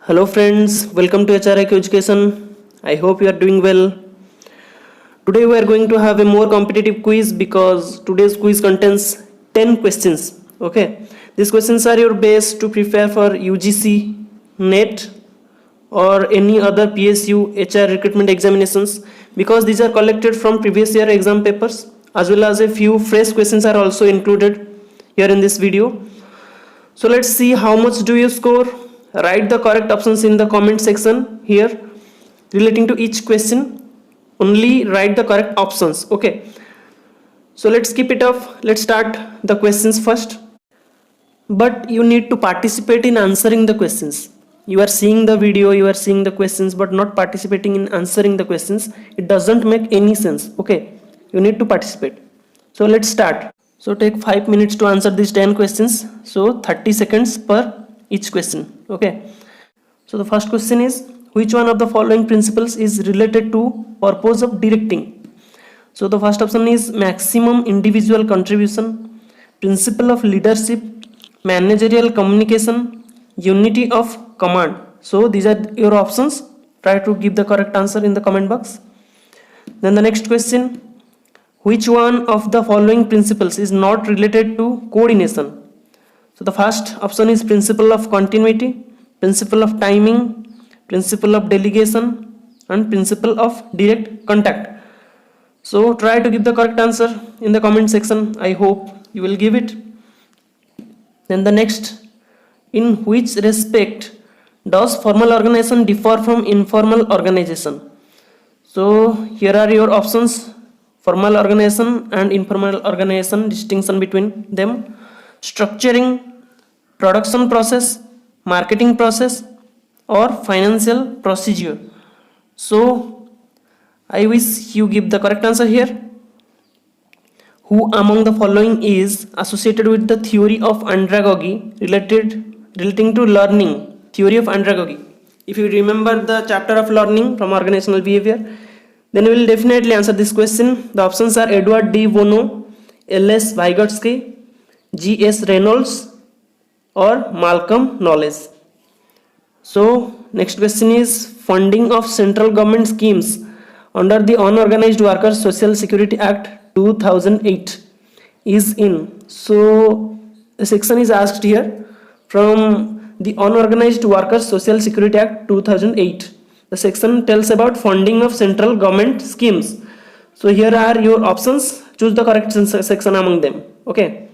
Hello friends, welcome to HRIQ Education. I hope you are doing well. Today we are going to have a more competitive quiz because today's quiz contains 10 questions. Okay, these questions are your base to prepare for UGC, NET or any other PSU HR recruitment examinations because these are collected from previous year exam papers as well as a few fresh questions are also included here in this video. So let's see how much do you score. Write the correct options in the comment section here relating to each question. Only write the correct options. Okay. So let's keep it off. Let's start the questions first. But you need to participate in answering the questions. You are seeing the video, you are seeing the questions, but not participating in answering the questions. It doesn't make any sense. Okay. You need to participate. So let's start. So take 5 minutes to answer these 10 questions. So 30 seconds per each question. Okay. So the first question is, which one of the following principles is related to purpose of directing? So the first option is maximum individual contribution, principle of leadership, managerial communication, unity of command. So these are your options. Try to give the correct answer in the comment box. Then the next question, which one of the following principles is not related to coordination? So the first option is principle of continuity, principle of timing, principle of delegation and principle of direct contact. So try to give the correct answer in the comment section. I hope you will give it. Then the next, in which respect does formal organization differ from informal organization? So here are your options. Formal organization and informal organization, distinction between them, structuring, production process, marketing process or financial procedure. So I wish you give the correct answer here. Who among the following is associated with the theory of andragogy relating to learning? Theory of andragogy. If you remember the chapter of learning from organizational behavior, then we will definitely answer this question. The options are Edward D. Bono, L.S. Vygotsky, G.S. Reynolds or Malcolm Knowles. So next question is, funding of central government schemes under the Unorganized Workers Social Security Act 2008 is in. So a section is asked here from the Unorganized Workers Social Security Act 2008. The section tells about funding of central government schemes. So here are your options. Choose the correct section among them. Okay.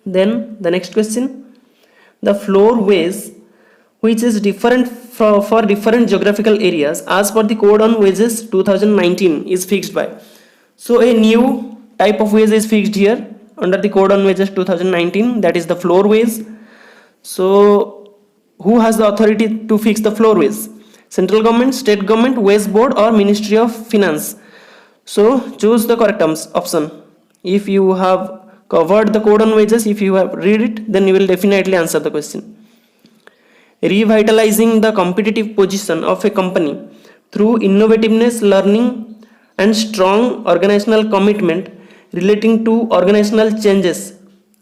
Then the next question. The floor wage, which is different for different geographical areas as per the Code on Wages 2019 is fixed by. So a new type of wage is fixed here under the Code on Wages 2019, that is the floor wage. So who has the authority to fix the floor wage? Central government, state government, wage board or Ministry of Finance. So choose the correct option. If you have covered the Code on Wages, if you have read it, then you will definitely answer the question. Revitalizing the competitive position of a company through innovativeness, learning and strong organizational commitment relating to organizational changes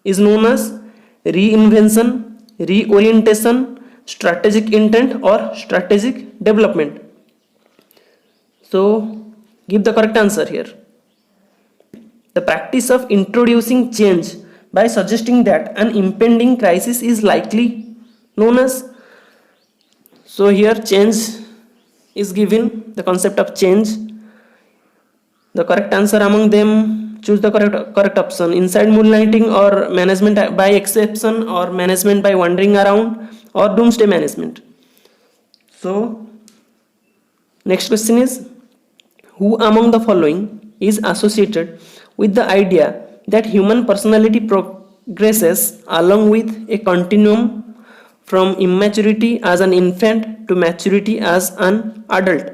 is known as reinvention, reorientation, strategic intent or strategic development. So give the correct answer here. The practice of introducing change by suggesting that an impending crisis is likely known as. So here change is given, the concept of change. The correct answer among them, choose the correct option. Inside moonlighting or management by exception or management by wandering around or doomsday management. So next question is, who among the following is associated with the idea that human personality progresses along with a continuum from immaturity as an infant to maturity as an adult?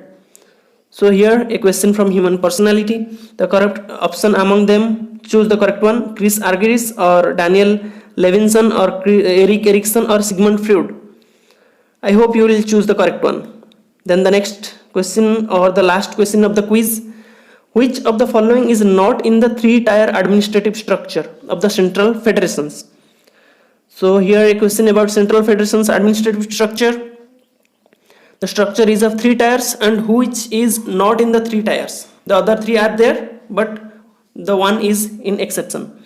So here a question from human personality. The correct option among them, choose the correct one. Chris Argyris or Daniel Levinson or Erik Erikson or Sigmund Freud. I hope you will choose the correct one. Then the next question or the last question of the quiz. Which of the following is not in the three-tier administrative structure of the Central Federations? So here a question about Central Federation's administrative structure. The structure is of 3 tiers and which is not in the 3 tiers. The other 3 are there, but the one is in exception.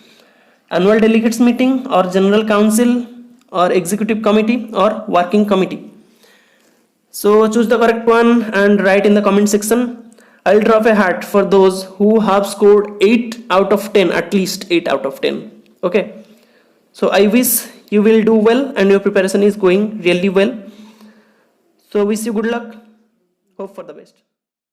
Annual delegates meeting or general council or executive committee or working committee. So choose the correct one and write in the comment section. I'll drop a hat for those who have scored 8 out of 10, at least 8 out of 10. Okay. So I wish you will do well and your preparation is going really well. So wish you good luck. Hope for the best.